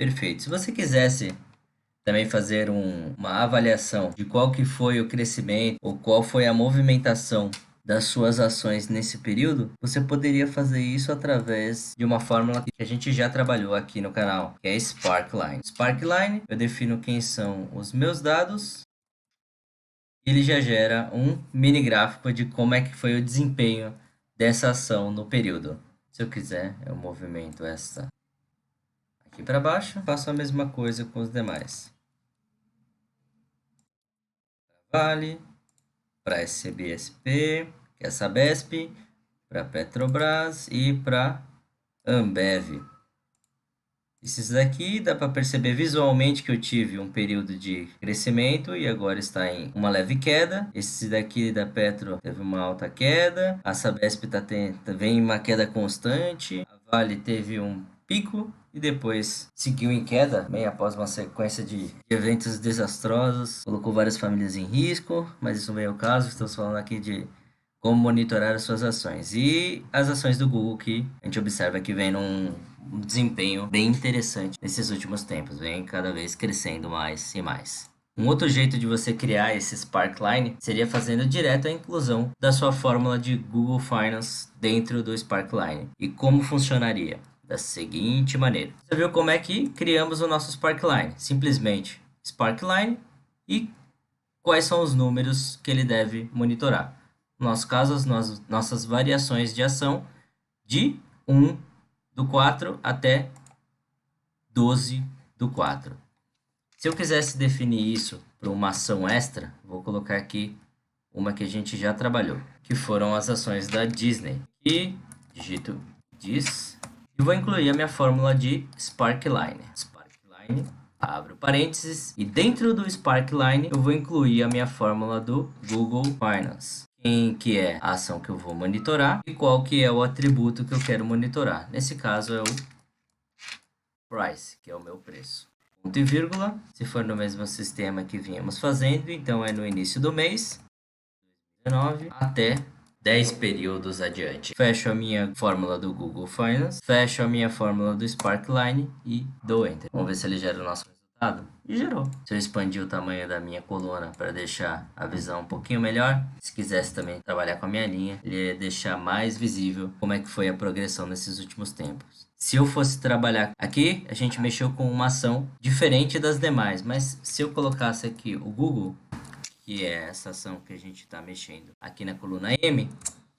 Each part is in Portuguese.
Perfeito. Se você quisesse também fazer uma avaliação de qual que foi o crescimento ou qual foi a movimentação das suas ações nesse período, você poderia fazer isso através de uma fórmula que a gente já trabalhou aqui no canal, que é Sparkline. Sparkline, eu defino quem são os meus dados e ele já gera um mini gráfico de como é que foi o desempenho dessa ação no período. Se eu quiser, eu movimento essa aqui para baixo, faço a mesma coisa com os demais. Vale, para SBSP, que é Sabesp, para Petrobras e para Ambev. Esses daqui dá para perceber visualmente que eu tive um período de crescimento e agora está em uma leve queda. Esse daqui da Petro teve uma alta queda, a Sabesp vem uma queda constante, a Vale teve um pico e depois seguiu em queda, bem após uma sequência de eventos desastrosos, colocou várias famílias em risco, mas isso não é o caso, estamos falando aqui de como monitorar as suas ações. E as ações do Google que a gente observa que vem num desempenho bem interessante nesses últimos tempos, vem cada vez crescendo mais e mais. Um outro jeito de você criar esse Sparkline seria fazendo direto a inclusão da sua fórmula de Google Finance dentro do Sparkline. E como funcionaria? Da seguinte maneira. Você viu como é que criamos o nosso Sparkline? Simplesmente Sparkline e quais são os números que ele deve monitorar. No nosso caso, as nossas variações de ação de 1 do 4 até 12 do 4. Se eu quisesse definir isso para uma ação extra, vou colocar aqui uma que a gente já trabalhou, que foram as ações da Disney. E digito DIS e vou incluir a minha fórmula de Sparkline. Sparkline, abro parênteses, e dentro do Sparkline eu vou incluir a minha fórmula do Google Finance. Quem que é a ação que eu vou monitorar e qual que é o atributo que eu quero monitorar. Nesse caso é o Price, que é o meu preço. Ponto e vírgula, se for no mesmo sistema que vínhamos fazendo, então é no início do mês, 2019, até 10 períodos adiante. Fecho a minha fórmula do Google Finance, fecho a minha fórmula do Sparkline e dou Enter. Vamos ver se ele gera o nosso resultado. E gerou. Se eu expandir o tamanho da minha coluna para deixar a visão um pouquinho melhor, se quisesse também trabalhar com a minha linha, ele ia deixar mais visível como é que foi a progressão nesses últimos tempos. Se eu fosse trabalhar aqui, a gente mexeu com uma ação diferente das demais, mas se eu colocasse aqui o Google, que é essa ação que a gente está mexendo aqui na coluna M,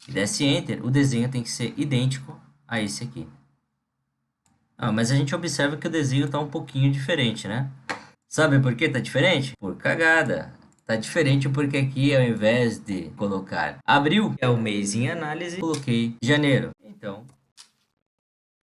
e desse Enter, o desenho tem que ser idêntico a esse aqui. Mas a gente observa que o desenho está um pouquinho diferente, né? Sabe por que está diferente? Por cagada. Está diferente porque aqui, ao invés de colocar abril, que é o mês em análise, coloquei janeiro. Então,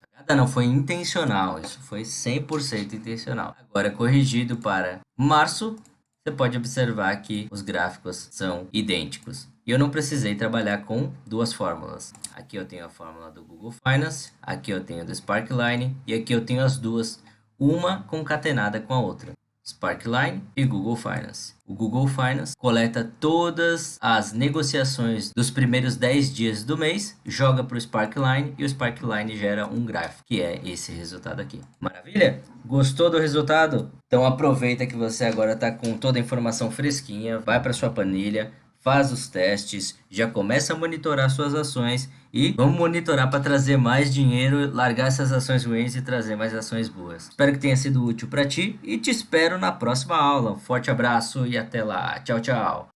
a cagada não foi intencional, isso foi 100% intencional. Agora, corrigido para março, você pode observar que os gráficos são idênticos. E eu não precisei trabalhar com duas fórmulas. Aqui eu tenho a fórmula do Google Finance, aqui eu tenho do Sparkline e aqui eu tenho as duas, uma concatenada com a outra. Sparkline e Google Finance. O Google Finance coleta todas as negociações dos primeiros 10 dias do mês, joga para o Sparkline e o Sparkline gera um gráfico, que é esse resultado aqui. Maravilha? Gostou do resultado? Então aproveita que você agora está com toda a informação fresquinha, vai para sua planilha, faz os testes, já começa a monitorar suas ações e vamos monitorar para trazer mais dinheiro, largar essas ações ruins e trazer mais ações boas. Espero que tenha sido útil para ti e te espero na próxima aula. Um forte abraço e até lá. Tchau, tchau.